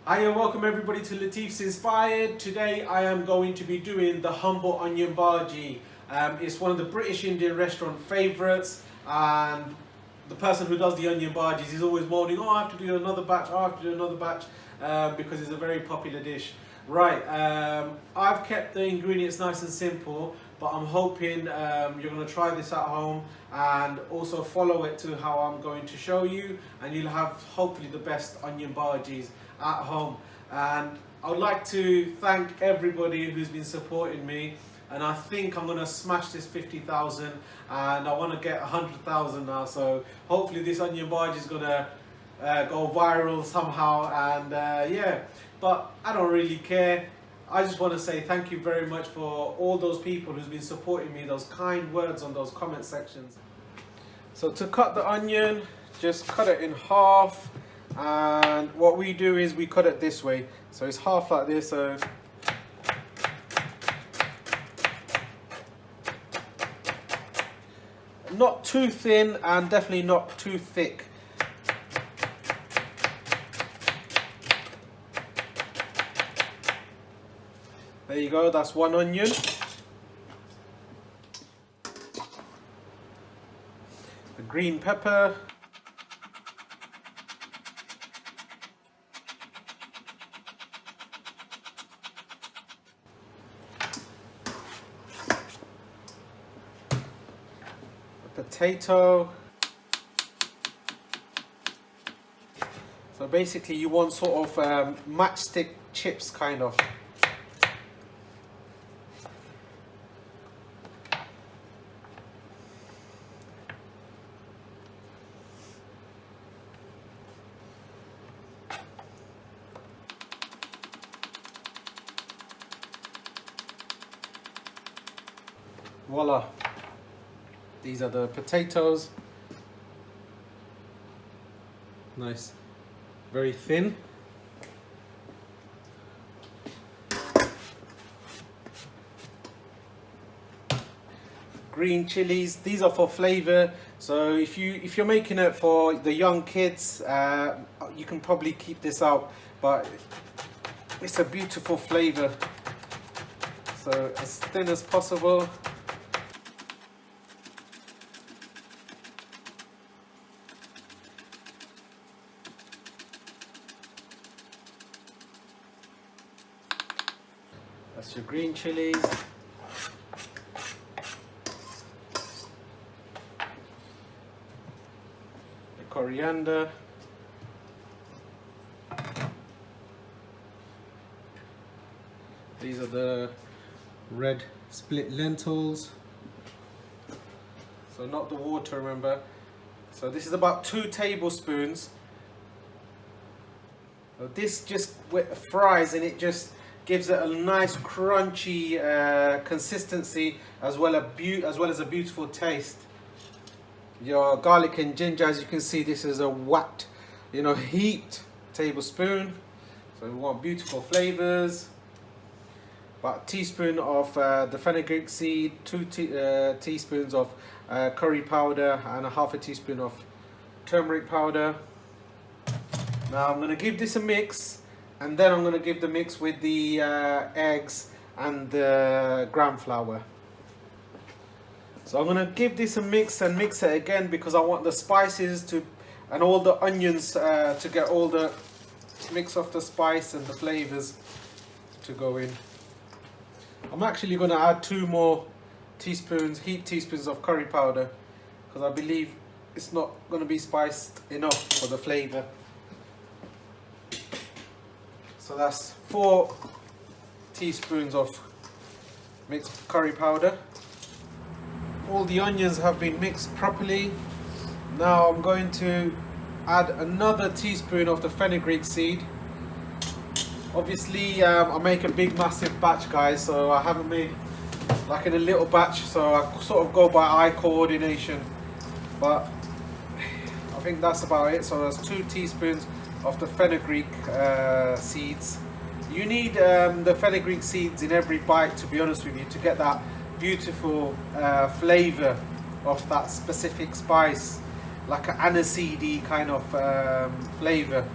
Hi and welcome everybody to Latif's Inspired. Today I am going to be doing the humble onion bhaji. It's one of the British Indian restaurant favourites, and the person who does the onion bhajis is always moaning, oh I have to do another batch, I have to do another batch, because it's a very popular dish. Right, I've kept the ingredients nice and simple, but I'm hoping you're going to try this at home and also follow it to how I'm going to show you, and you'll have hopefully the best onion bhajis at home. And I would like to thank everybody who's been supporting me, and I think I'm going to smash this 50,000 and I want to get 100,000 now, so hopefully this onion bhaji is going to go viral somehow, and yeah, but I don't really care. I just want to say thank you very much for all those people who's been supporting me, those kind words on those comment sections. So to cut the onion, just cut it in half, and what we do is we cut it this way, so it's half like this, so not too thin and definitely not too thick. There you go, that's one onion. The green pepper. The potato. So basically you want sort of matchstick chips kind of. Voila, these are the potatoes. Nice, very thin. Green chilies, these are for flavor, so if you're making it for the young kids, you can probably keep this out, but it's a beautiful flavor. So as thin as possible. That's your green chilies. The coriander. These are the red split lentils. So not the water, remember. So this is about 2 tablespoons. So this just fries and it just gives it a nice crunchy consistency, as well as a beautiful taste. Your garlic and ginger, as you can see, this is a whacked, heaped tablespoon. So we want beautiful flavors. About a teaspoon of the fenugreek seed, 2 teaspoons of curry powder, and a half a teaspoon of turmeric powder. Now I'm going to give this a mix, and then I'm going to give the mix with the eggs and the gram flour. So I'm going to give this a mix and mix it again, because I want the spices to, and all the onions to get all the mix of the spice and the flavors to go in. I'm actually going to add 2 more teaspoons, heaped teaspoons of curry powder, because I believe it's not going to be spiced enough for the flavor. So that's 4 teaspoons of mixed curry powder. All the onions have been mixed properly. Now I'm going to add another teaspoon of the fenugreek seed. Obviously I make a big massive batch, guys, so I haven't made like in a little batch, so I sort of go by eye coordination, but I think that's about it. So there's 2 teaspoons of the fenugreek seeds. You need the fenugreek seeds in every bite, to be honest with you, to get that beautiful flavor of that specific spice, like an aniseedy kind of flavor.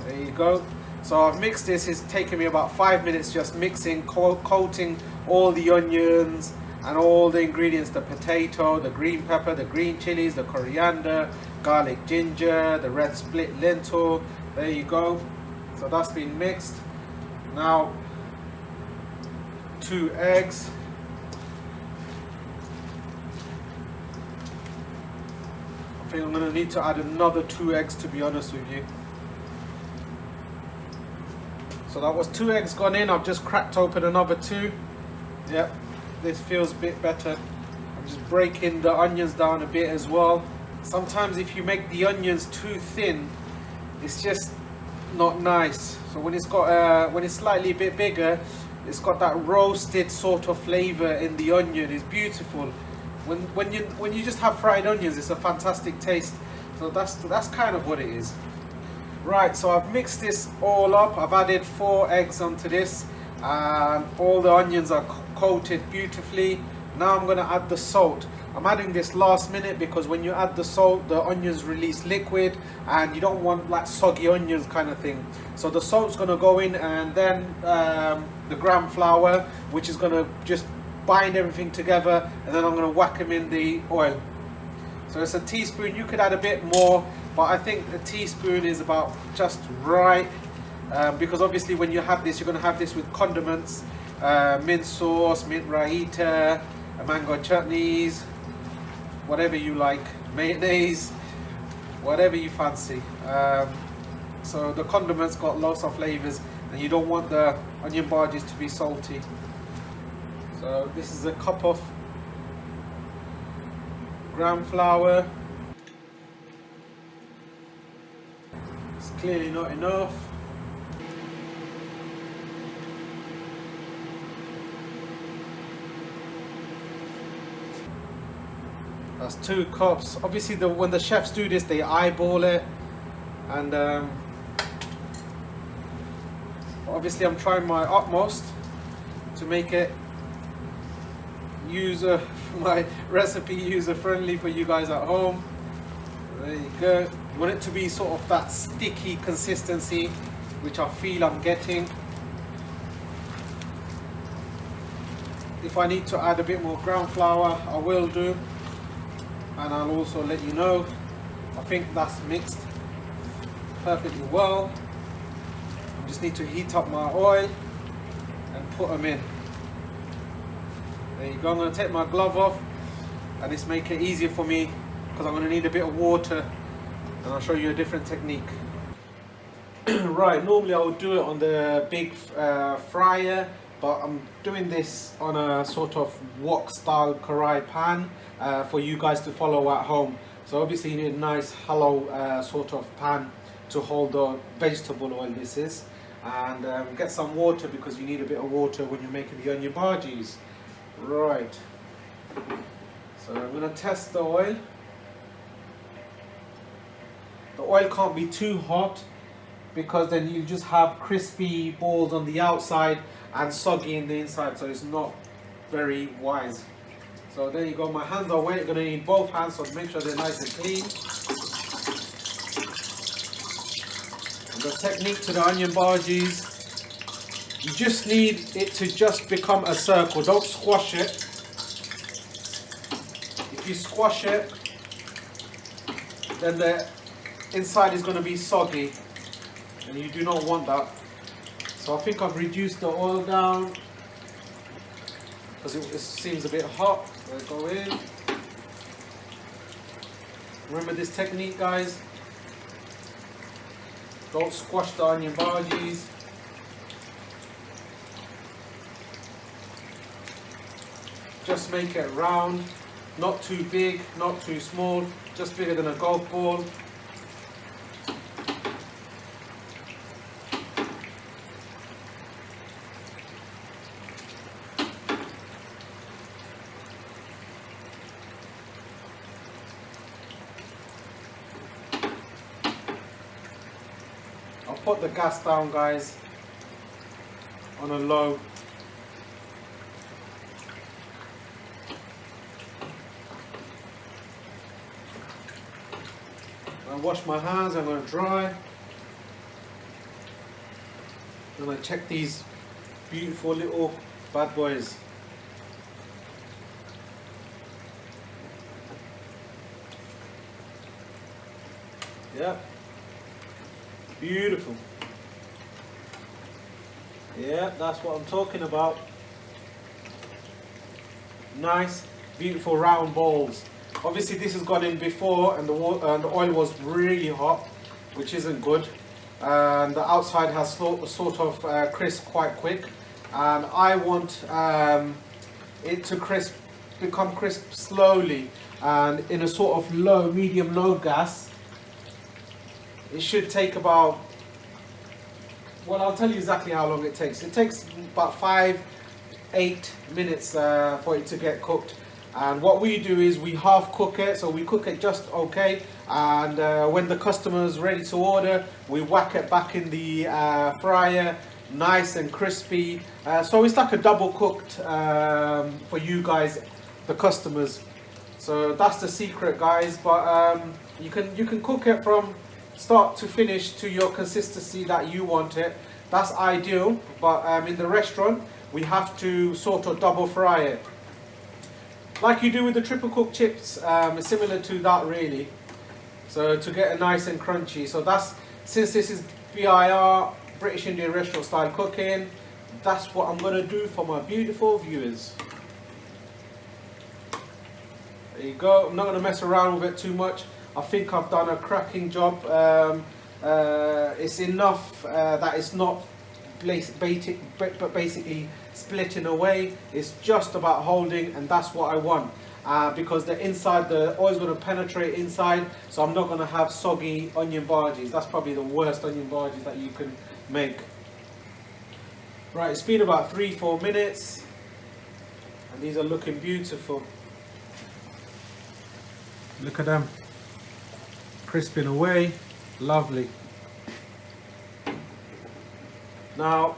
There you go. So I've mixed this. It's taken me about 5 minutes just mixing, coating all the onions and all the ingredients, the potato, the green pepper, the green chilies, the coriander, garlic ginger, the red split lentil. There you go. So that's been mixed. Now 2 eggs. I think I'm going to need to add another 2 eggs, to be honest with you. So that was 2 eggs gone in. I've just cracked open another 2. Yep, this feels a bit better. I'm just breaking the onions down a bit as well. Sometimes if you make the onions too thin, it's just not nice. So when it's got when it's slightly a bit bigger, it's got that roasted sort of flavor in the onion. It's beautiful. When you just have fried onions, it's a fantastic taste. So that's kind of what it is. Right, so I've mixed this all up. I've added 4 eggs onto this, and all the onions are coated beautifully. Now I'm going to add the salt. I'm adding this last minute because when you add the salt, the onions release liquid and you don't want like soggy onions kind of thing. So the salt's going to go in, and then the gram flour, which is going to just bind everything together, and then I'm going to whack them in the oil. So it's a teaspoon. You could add a bit more, but I think a teaspoon is about just right, because obviously when you have this, you're going to have this with condiments, mint sauce, mint raita, mango chutneys, whatever you like, mayonnaise, whatever you fancy. So the condiments got lots of flavors, and you don't want the onion bhajees to be salty. So this is a cup of gram flour. It's clearly not enough. That's 2 cups. Obviously when the chefs do this, they eyeball it, and obviously I'm trying my utmost to make it my recipe user friendly for you guys at home. There you go. You want it to be sort of that sticky consistency, which I feel I'm getting. If I need to add a bit more ground flour, I will do, and I'll also let you know. I think that's mixed perfectly well. I just need to heat up my oil and put them in. There you go. I'm going to take my glove off, and this make it easier for me because I'm going to need a bit of water, and I'll show you a different technique. Right, normally I would do it on the big fryer, but I'm doing this on a sort of wok style karai pan for you guys to follow at home. So obviously you need a nice hollow sort of pan to hold the vegetable oil this is, and get some water because you need a bit of water when you're making the onion bhajees. Right, so I'm going to test the oil. The oil can't be too hot because then you just have crispy balls on the outside and soggy in the inside, so it's not very wise. So there you go, my hands are wet. You're going to need both hands, so make sure they're nice and clean. And the technique to the onion bhajees, you just need it to just become a circle. Don't squash it. If you squash it, then the inside is going to be soggy, and you do not want that. So I think I've reduced the oil down because it seems a bit hot. So go in. Remember this technique, guys. Don't squash the onion bhajees. Just make it round, not too big, not too small, just bigger than a golf ball. I'll put the gas down, guys, on a low. I wash my hands, I'm going to dry. I'm gonna check these beautiful little bad boys. Yeah, beautiful. Yeah, that's what I'm talking about. Nice, beautiful round balls. Obviously this has gone in before and the oil was really hot, which isn't good. And the outside has sort of crisp quite quick. And I want it to become crisp slowly and in a sort of medium low gas. It should take about, well, I'll tell you exactly how long it takes. It takes about 5-8 minutes for it to get cooked. And what we do is we half cook it, so we cook it just okay. And when the customer's ready to order, we whack it back in the fryer, nice and crispy. So it's like a double cooked for you guys, the customers. So that's the secret, guys. But you can cook it from start to finish to your consistency that you want it. That's ideal, but in the restaurant we have to sort of double fry it like you do with the triple cooked chips, similar to that really, so to get a nice and crunchy. So that's, since this is BIR, British Indian restaurant style cooking, that's what I'm going to do for my beautiful viewers. There you go. I'm not going to mess around with it too much. I think I've done a cracking job. It's enough that it's not basically splitting away. It's just about holding, and that's what I want. Because the inside, the oil's going to penetrate inside, so I'm not going to have soggy onion bhajees. That's probably the worst onion bhajees that you can make. Right, it's been about 3-4 minutes, and these are looking beautiful. Look at them. Crisping away, lovely. Now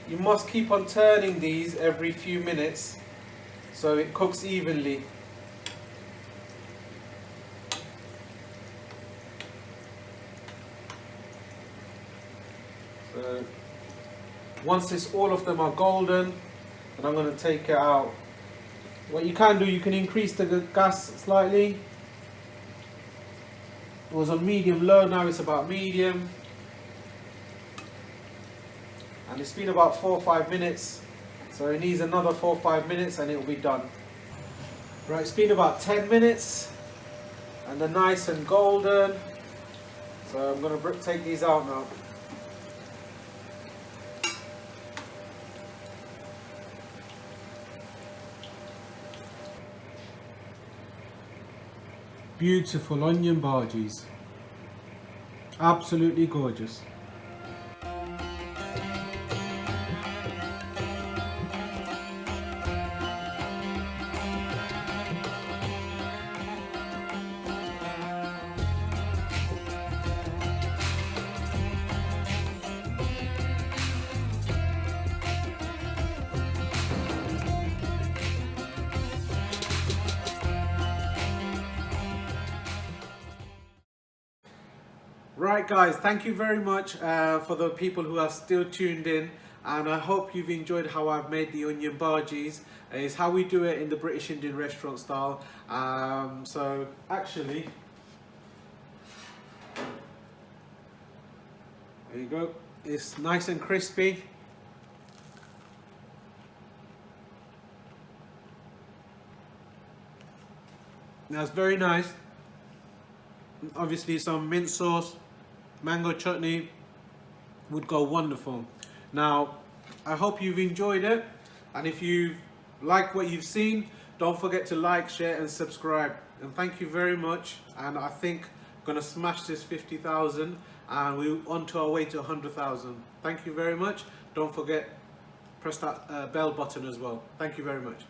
you must keep on turning these every few minutes so it cooks evenly. So once all of them are golden, then I'm going to take it out. What you can do, you can increase the gas slightly. It was on medium low, now it's about medium. And it's been about 4 or 5 minutes, so it needs another 4 or 5 minutes and it will be done. Right, it's been about 10 minutes and they're nice and golden. So I'm going to take these out now. Beautiful onion bhajees. Absolutely gorgeous. Right guys, thank you very much for the people who are still tuned in, and I hope you've enjoyed how I've made the onion bhajees. It's how we do it in the British Indian restaurant style. So actually, there you go, it's nice and crispy. That's very nice. Obviously some mint sauce, mango chutney would go wonderful. Now I hope you've enjoyed it, and if you've liked what you've seen, don't forget to like, share and subscribe. And thank you very much, and I think I'm gonna smash this 50,000 and we're on to our way to 100,000. Thank you very much. Don't forget, press that bell button as well. Thank you very much.